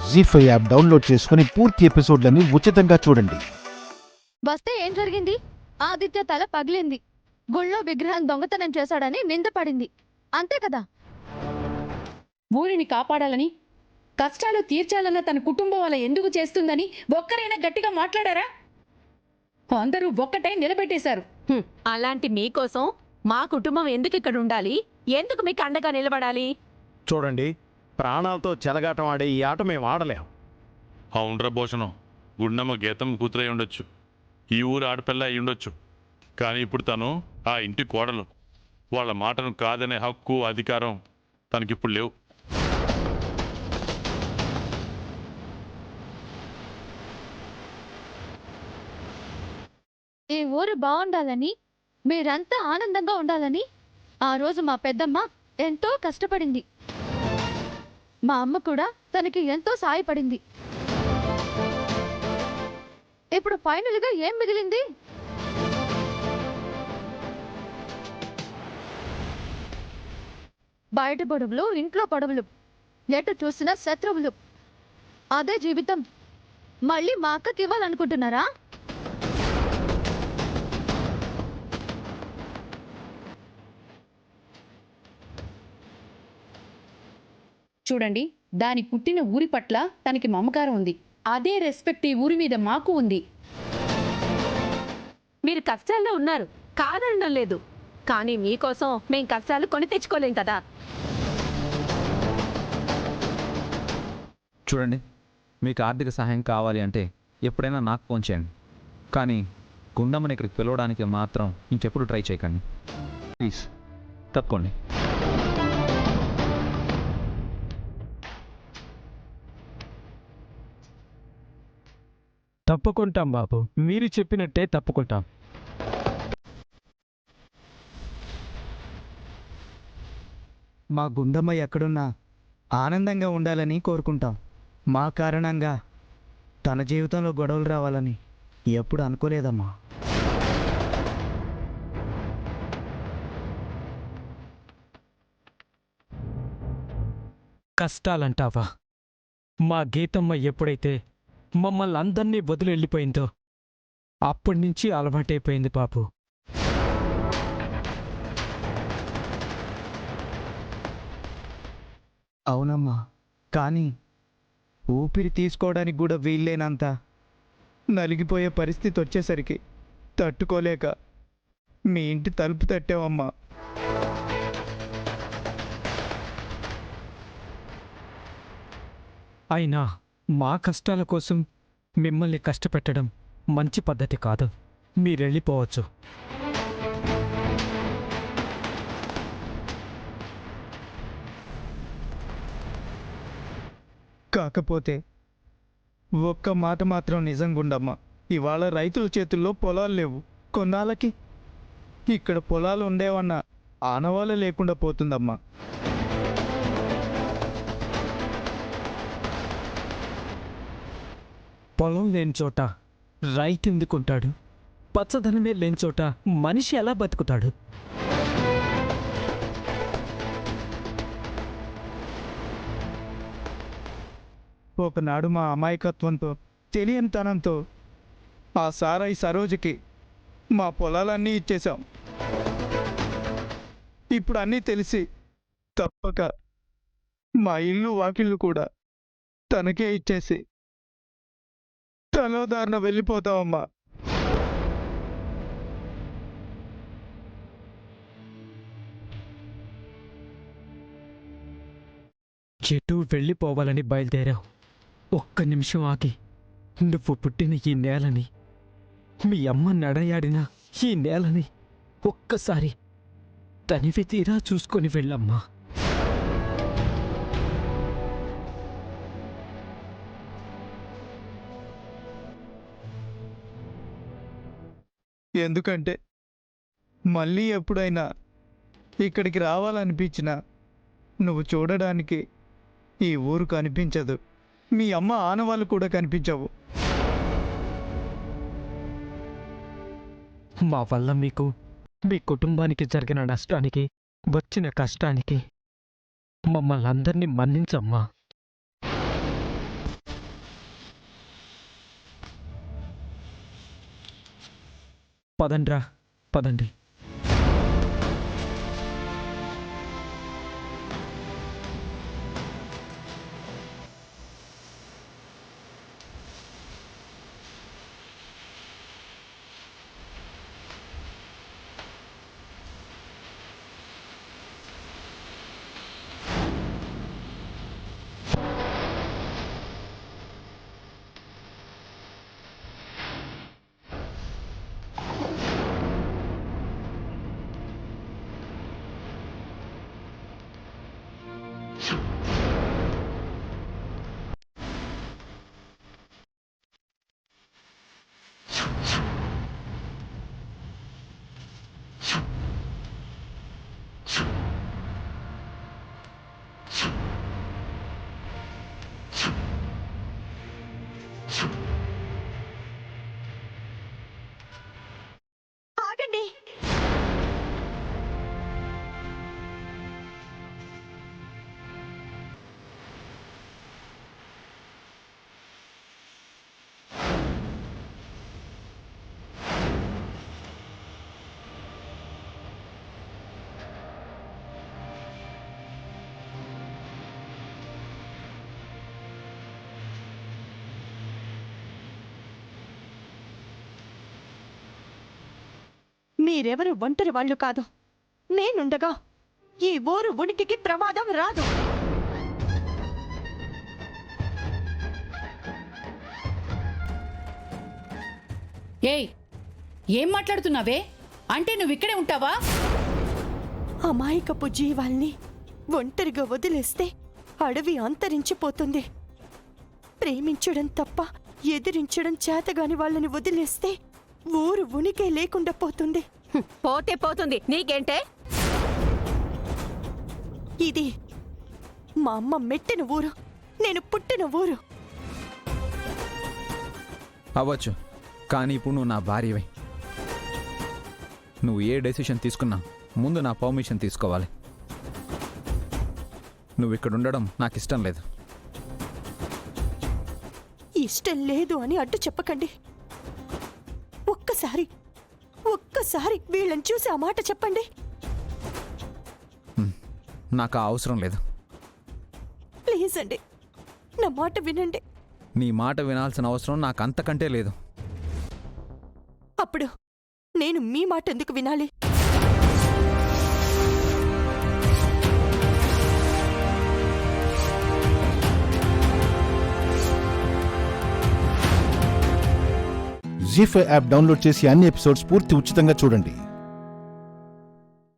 జీ5 app download చేసుకుని పూర్తి ఎపిసోడ్లని ఉచితంగా చూడండి. వస్తే ఏం జరిగింది? ఆదిత్య తల పగిలింది. గుళ్ళో విగ్రహం దొంగతనం చేశాడని నిందపడింది. అంతే కదా? ఊరిని కాపాడాలని, కష్టాలు తీర్చాలన్న తన కుటుంబం అలా ఎందుకు చేస్తుందని ఒక్కరైనా గట్టిగా మాట్లాడారా? అందరూ ఒక్కటే నిలబెట్టేశారు. అలాంటి మీకోసం మా కుటుంబం ఎందుకు ఇక్కడ ఉండాలి? ఎందుకు మీకు అండగా నిలబడాలి? చూడండి, ప్రాణాలతో చెలగాటం ఆడే ఈ ఆట మేము ఆడలేం. అవునరా భూషణం, గుండమ్మ గీతం కూతురై ఉండొచ్చు, ఈ ఊరు ఆడపిల్ల అయి ఉండొచ్చు, కానీ ఇప్పుడు తను ఆ ఇంటి కోడలు. వాళ్ళ మాటను కాదనే హక్కు, అధికారం తనకిప్పుడు లేవు. ఈ ఊరు బాగుండాలని, మీరంతా ఆనందంగా ఉండాలని ఆ రోజు మా పెద్దమ్మ ఎంతో కష్టపడింది. మా అమ్మ కూడా తనకి ఎంతో సాయపడింది. ఇప్పుడు ఫైనల్గా ఏం మిగిలింది? బయట పొడవులు, ఇంట్లో పొడవులు, ఎటు చూసినా శత్రువులు. అదే జీవితం మళ్ళీ మా అక్కకి ఇవ్వాలనుకుంటున్నారా? చూడండి, దాని పుట్టిన ఊరి పట్ల తనకి మమకారం ఉంది. అదే రెస్పెక్ట్ ఈ ఊరి మీద మాకు ఉంది. మీరు కష్టాల్లో ఉన్నారు, కాదనడం లేదు, కానీ మీకోసం మేం కష్టాలు కొని తెచ్చుకోలేం కదా. చూడండి, మీకు ఆర్థిక సహాయం కావాలి అంటే ఎప్పుడైనా నాకు ఫోన్ చేయండి, కానీ గుండమ్మని ఇక్కడికి పిలవడానికి మాత్రం ఇంకెప్పుడు ట్రై చేయకండి. ప్లీజ్ తప్పుకోండి. తప్పుకుంటాం బాబు, మీరు చెప్పినట్టే తప్పుకుంటాం. మా గుండమ్మ ఎక్కడున్నా ఆనందంగా ఉండాలని కోరుకుంటాం. మా కారణంగా తన జీవితంలో గొడవలు రావాలని ఎప్పుడు అనుకోలేదమ్మా. కష్టాలంటావా? మా గీతమ్మ ఎప్పుడైతే మమ్మల్ని అందరినీ వదిలి వెళ్ళిపోయిందో అప్పటి నుంచి అలవాటైపోయింది బాబు. అవునమ్మా, కానీ ఊపిరి తీసుకోవడానికి కూడా వీల్లేనంత నలిగిపోయే పరిస్థితి వచ్చేసరికి తట్టుకోలేక మీ ఇంటి తలుపు తట్టావమ్మా. అయినా మా కష్టాల కోసం మిమ్మల్ని కష్టపెట్టడం మంచి పద్ధతి కాదు. మీరెళ్ళిపోవచ్చు. కాకపోతే ఒక్క మాట మాత్రం నిజంగుండమ్మా, ఇవాళ రైతుల చేతుల్లో పొలాలు లేవు. కొన్నాళ్ళకి ఇక్కడ పొలాలు ఉండేవన్న ఆనవాళ్ళు లేకుండా పోతుందమ్మా. పొలం లేని చోట రైతు ఎందుకుంటాడు? పచ్చదనమే లేని చోట మనిషి ఎలా బతుకుతాడు? ఒకనాడు మా అమాయకత్వంతో, తెలియనితనంతో ఆ సారాయి సరోజకి మా పొలాలన్నీ ఇచ్చేశాం. ఇప్పుడు అన్నీ తెలిసి తప్పక మా ఇల్లు వాకిళ్ళు కూడా తనకే ఇచ్చేసి తలోదారిన వెళ్ళిపోతామమ్మా. చెట్టు వెళ్ళిపోవాలని బయలుదేరావు. ఒక్క నిమిషం ఆగి నువ్వు పుట్టిన ఈ నేలని, మీ అమ్మ నడయాడిన ఈ నేలని ఒక్కసారి తనివి తీరా చూసుకొని వెళ్ళమ్మా. ఎందుకంటే మళ్ళీ ఎప్పుడైనా ఇక్కడికి రావాలనిపించినా నువ్వు చూడడానికి ఈ ఊరు కనిపించదు. మీ అమ్మ ఆనవాళ్ళు కూడా కనిపించవు. మా వల్ల మీకు, మీ కుటుంబానికి జరిగిన నష్టానికి, వచ్చిన కష్టానికి మమ్మల్ని అందరినీ మన్నించమ్మా. పదండ్రా, పదండి. ఆగండి. మీరెవరు ఒంటరి వాళ్ళు కాదు. నేనుండగా ఈ ఊరు ఉనికికి ప్రమాదం రాదు. ఏయ్, ఏం మాట్లాడుతున్నావే? అంటే నువ్విక్కడే ఉంటావా? అమాయకపు జీవాల్ని ఒంటరిగా వదిలేస్తే అడవి అంతరించిపోతుంది. ప్రేమించడం తప్ప ఎదిరించడం చేతగాని వాళ్ళని వదిలేస్తే ఊరు ఉనికే లేకుండా పోతుంది. పోతే పోతుంది, నీకేంటే? ఇది మా అమ్మ మెట్టిన ఊరు, నేను పుట్టిన ఊరు. అవ్వచ్చు, కానీ ఇప్పుడు నువ్వు నా భార్యవే. నువ్వు ఏ డెసిషన్ తీసుకున్నా ముందు నా పర్మిషన్ తీసుకోవాలి. నువ్వు ఇక్కడ ఉండడం నాకు ఇష్టం లేదు. ఇష్టం లేదు అని అడ్డు చెప్పకండి. ఒక్కసారి వీళ్ళని చూసి ఆ మాట చెప్పండి. నాకు ఆ అవసరం లేదు. ప్లీజ్ అండి, నా మాట వినండి. నీ మాట వినాల్సిన అవసరం నాకు అంతకంటే లేదు. అప్పుడు నేను మీ మాట ఎందుకు వినాలి? జీ5 యాప్ డౌన్లోడ్ చేసి అన్ని ఎపిసోడ్స్ పూర్తి ఉచితంగా చూడండి.